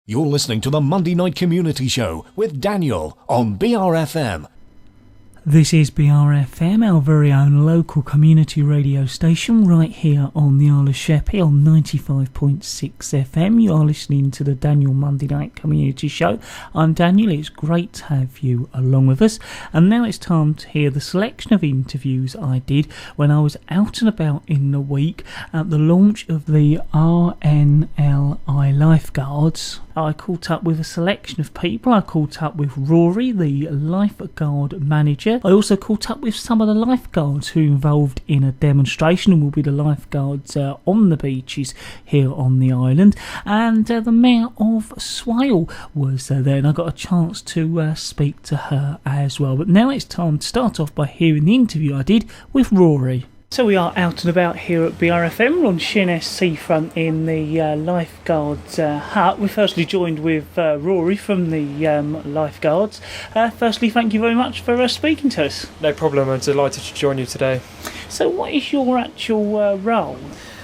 You're listening to the Monday Night Community Show with Daniel on BRFM. This is BRFM, our very own local community radio station, right here on the Isle of Sheppey on 95.6 FM. You are listening to the Daniel Monday Night Community Show. I'm Daniel. It's great to have you along with us. And now it's time to hear the selection of interviews I did when I was out and about in the week at the launch of the RNLI lifeguards. I caught up with a selection of people. I caught up with Rory, the lifeguard manager. I also caught up with some of the lifeguards who were involved in a demonstration and will be the lifeguards on the beaches here on the island. And the mayor of Swale was there, and I got a chance to speak to her as well. But now it's time to start off by hearing the interview I did with Rory. So we are out and about here at BRFM. We're on Sheerness seafront in the lifeguards hut. We're firstly joined with Rory from the lifeguards. Firstly, thank you very much for speaking to us. No problem, I'm delighted to join you today. So what is your actual role?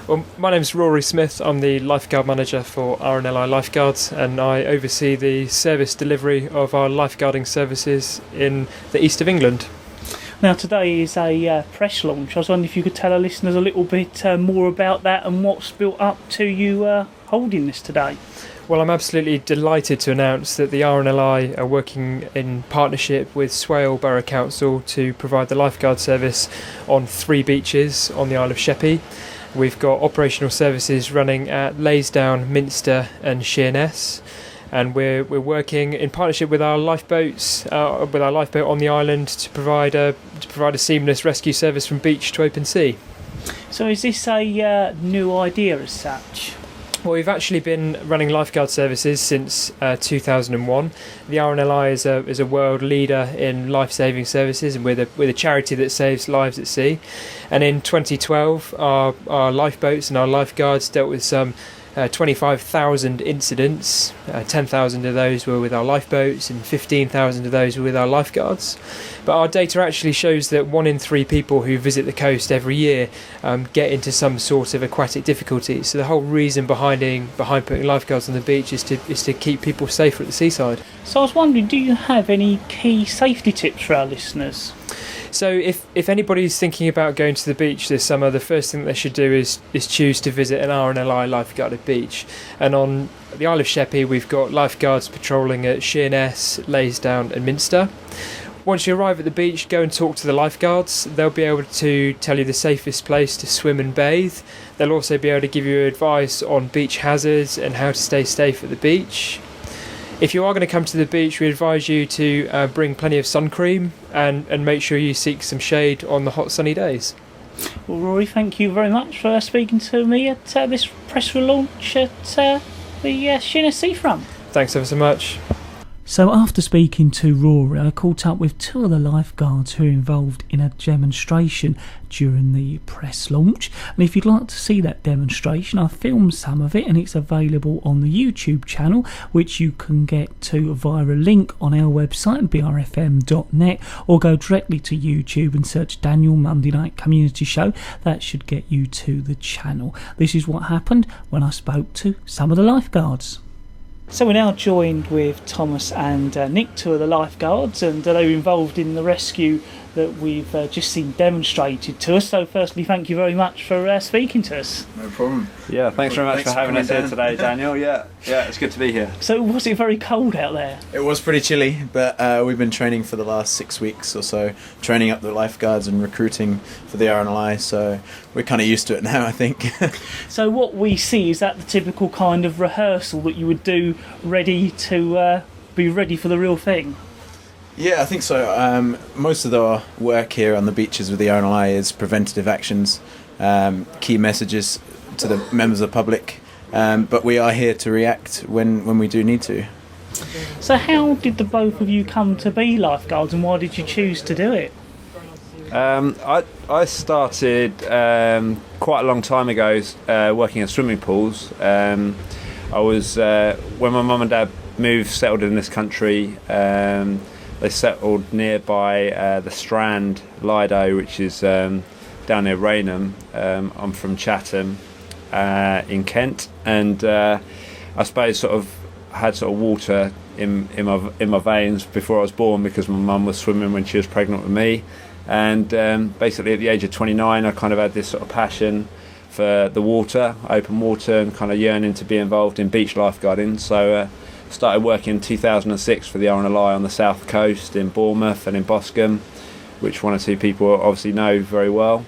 Well, my name's Rory Smith. I'm the lifeguard manager for RNLI Lifeguards, and I oversee the service delivery of our lifeguarding services in the east of England. Now today is a press launch. I was wondering if you could tell our listeners a little bit more about that and what's built up to you holding this today. Well, I'm absolutely delighted to announce that the RNLI are working in partnership with Swale Borough Council to provide the lifeguard service on 3 beaches on the Isle of Sheppey. We've got operational services running at Laysdown, Minster and Sheerness. And we're working in partnership with our lifeboats, with our lifeboat on the island to provide a seamless rescue service from beach to open sea. So is this a new idea as such? Well, we've actually been running lifeguard services since 2001. The RNLI is a world leader in life-saving services, and we're the charity that saves lives at sea. And in 2012, our lifeboats and our lifeguards dealt with some 25,000 incidents. 10,000 of those were with our lifeboats and 15,000 of those were with our lifeguards. But our data actually shows that 1 in 3 people who visit the coast every year get into some sort of aquatic difficulty. So the whole reason behind putting lifeguards on the beach is to keep people safer at the seaside. So I was wondering, do you have any key safety tips for our listeners? So if anybody's thinking about going to the beach this summer, the first thing they should do is choose to visit an RNLI lifeguarded beach. And on the Isle of Sheppey, we've got lifeguards patrolling at Sheerness, Laysdown and Minster. Once you arrive at the beach, go and talk to the lifeguards. They'll be able to tell you the safest place to swim and bathe. They'll also be able to give you advice on beach hazards and how to stay safe at the beach. If you are going to come to the beach, we advise you to bring plenty of sun cream and make sure you seek some shade on the hot sunny days. Well, Rory, thank you very much for speaking to me at this press launch at the Sheerness seafront. Thanks ever so much. So after speaking to Rory, I caught up with 2 of the lifeguards who were involved in a demonstration during the press launch. And if you'd like to see that demonstration, I filmed some of it and it's available on the YouTube channel, which you can get to via a link on our website, brfm.net, or go directly to YouTube and search Daniel Monday Night Community Show. That should get you to the channel. This is what happened when I spoke to some of the lifeguards. So we're now joined with Thomas and Nick, 2 of the lifeguards, and they were involved in the rescue that we've just seen demonstrated to us. So firstly, thank you very much for speaking to us. No problem. Yeah, thanks very much for having us here today, Daniel. Yeah, it's good to be here. So was it very cold out there? It was pretty chilly, but we've been training for the last 6 weeks or so, training up the lifeguards and recruiting for the RNLI, so we're kind of used to it now, I think. So what we see, is that the typical kind of rehearsal that you would do ready to be ready for the real thing? Yeah, I think so. Most of the work here on the beaches with the RNLI is preventative actions, key messages to the members of the public, but we are here to react when we do need to. So how did the both of you come to be lifeguards, and why did you choose to do it? I started quite a long time ago working at swimming pools. I was when my mum and dad settled in this country. They settled nearby the Strand, Lido, which is down near Rainham. I'm from Chatham in Kent, and I suppose sort of had sort of water in my veins before I was born, because my mum was swimming when she was pregnant with me, and basically at the age of 29 I kind of had this sort of passion for the water, open water, and kind of yearning to be involved in beach lifeguarding. So started working in 2006 for the RNLI on the south coast in Bournemouth and in Boscombe, which one or two people obviously know very well.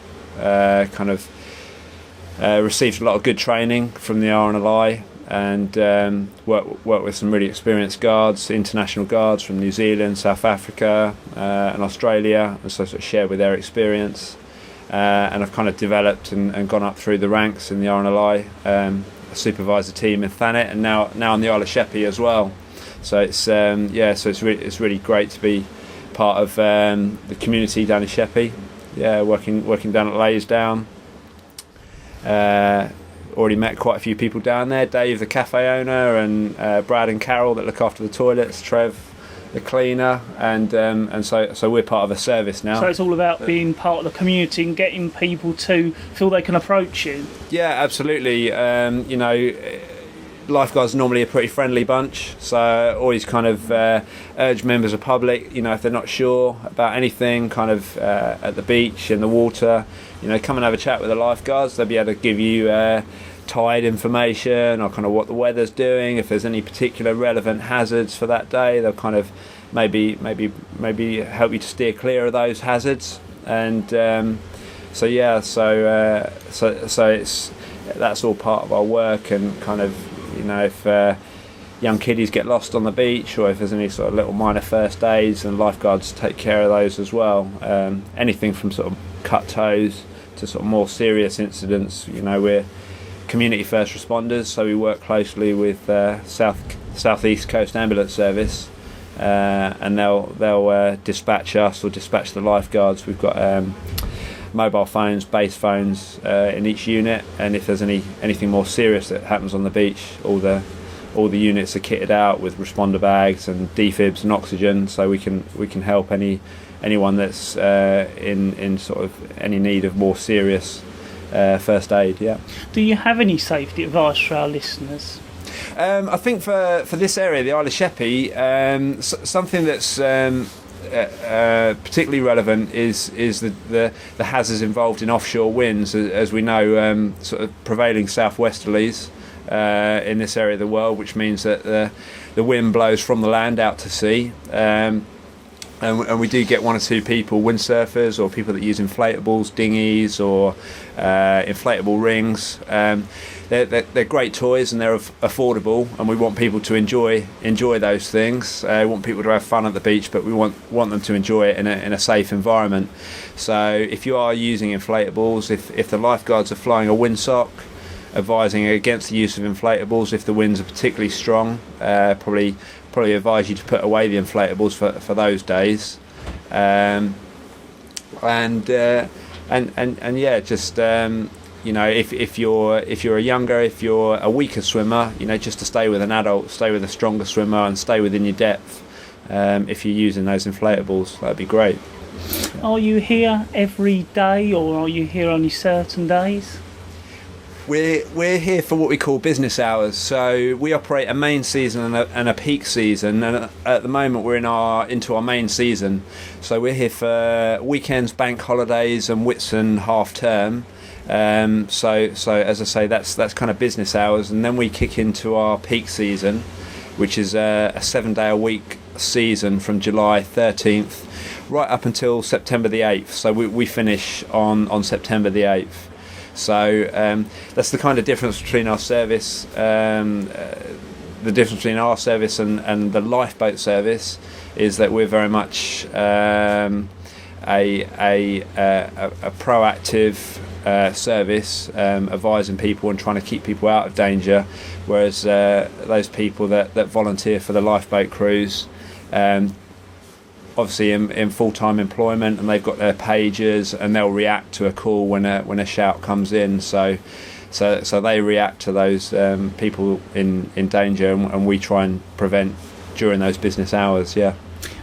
Received a lot of good training from the RNLI, and worked with some really experienced guards, international guards from New Zealand, South Africa and Australia, and so sort of shared with their experience. And I've kind of developed and gone up through the ranks in the RNLI. I supervise a team in Thanet, and now on the Isle of Sheppey as well. So it's it's really great to be part of the community down in Sheppey. Yeah, working down at Laysdown. Already met quite a few people down there. Dave, the cafe owner, and Brad and Carol that look after the toilets. Trev, the cleaner, and so we're part of a service now. So it's all about being part of the community and getting people to feel they can approach you. Yeah, absolutely. Lifeguards are normally a pretty friendly bunch, so I always kind of urge members of public, if they're not sure about anything, kind of at the beach, in the water, come and have a chat with the lifeguards. They'll be able to give you tide information, or kind of what the weather's doing. If there's any particular relevant hazards for that day, they'll kind of maybe help you to steer clear of those hazards. And so it's that's all part of our work, and kind of if young kiddies get lost on the beach, or if there's any sort of little minor first aids, and lifeguards take care of those as well. Anything from sort of cut toes to sort of more serious incidents. We're community first responders, so we work closely with Southeast Coast Ambulance Service, and they'll dispatch us or dispatch the lifeguards. We've got mobile phones, base phones in each unit, and if there's anything more serious that happens on the beach, all the units are kitted out with responder bags and defibs and oxygen, so we can help anyone that's in sort of any need of more serious first aid. Yeah. Do you have any safety advice for our listeners? I think for this area, the Isle of Sheppey, something that's particularly relevant is the hazards involved in offshore winds. As we know, sort of prevailing southwesterlies in this area of the world, which means that the wind blows from the land out to sea. And we do get one or two people, windsurfers or people that use inflatables, dinghies, or inflatable rings. They're great toys, and they're affordable, and we want people to enjoy those things. We want people to have fun at the beach, but we want them to enjoy it in a safe environment. So if you are using inflatables, if the lifeguards are flying a windsock, advising against the use of inflatables. If the winds are particularly strong, probably advise you to put away the inflatables for those days. If you're a weaker swimmer, just to stay with an adult, stay with a stronger swimmer, and stay within your depth. If you're using those inflatables, that'd be great. Are you here every day, or are you here only certain days? We're here for what we call business hours. So we operate a main season and a peak season, and at the moment we're into our main season. So we're here for weekends, bank holidays, and Whitsun half term. So as I say, that's kind of business hours, and then we kick into our peak season, which is a 7-day-a-week season from July 13th right up until September the 8th. So we finish on September the 8th. So that's the kind of difference between our service, the difference between our service and the lifeboat service is that we're very much a proactive service, advising people and trying to keep people out of danger, whereas those people that volunteer for the lifeboat crews, obviously in full-time employment, and they've got their pagers, and they'll react to a call when a shout comes in. So they react to those people in danger, and we try and prevent during those business hours. Yeah.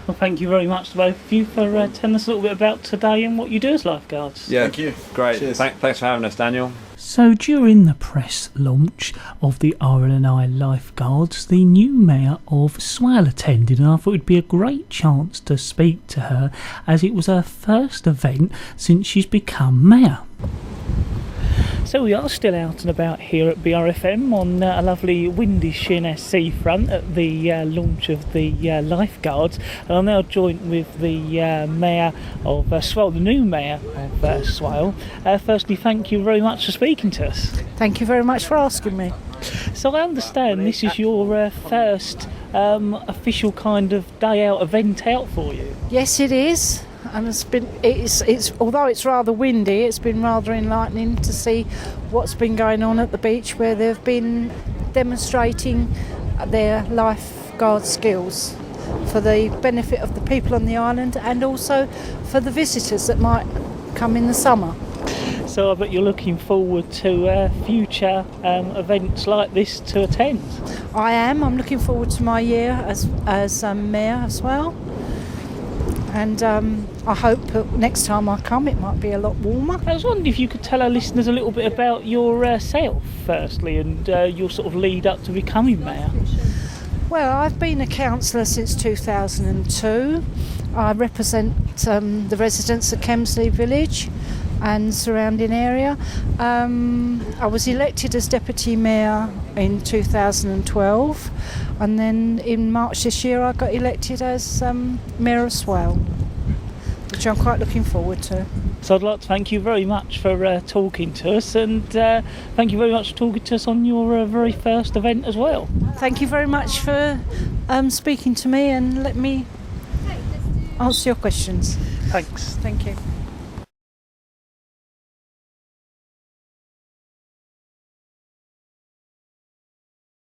Well, thank you very much to both of you for telling us a little bit about today and what you do as lifeguards. Yeah, thank you. Great. Cheers. Thanks for having us, Daniel. So during the press launch of the RNLI lifeguards, the new mayor of Swale attended, and I thought it would be a great chance to speak to her as it was her first event since she's become mayor. So we are still out and about here at BRFM on a lovely windy Sheerness seafront at the launch of the lifeguards, and I'm now joined with the mayor of Swale, the new mayor of Swale. Firstly, thank you very much for speaking to us. Thank you very much for asking me. So I understand this is your first official kind of day out event out for you. Yes, it is. And it's although it's rather windy, it's been rather enlightening to see what's been going on at the beach, where they've been demonstrating their lifeguard skills for the benefit of the people on the island and also for the visitors that might come in the summer. So I bet you're looking forward to future events like this to attend. I am. I'm looking forward to my year as mayor as well. And I hope that next time I come it might be a lot warmer. I was wondering if you could tell our listeners a little bit about yourself firstly and your sort of lead up to becoming mayor. Well, I've been a councillor since 2002. I represent the residents of Kemsley Village and surrounding area. I was elected as deputy mayor in 2012, and then in March this year I got elected as mayor of Swale, which I'm quite looking forward to. So I'd like to thank you very much for talking to us, and thank you very much for talking to us on your very first event as well. Thank you very much for speaking to me and let me answer your questions. Thanks. Thank you.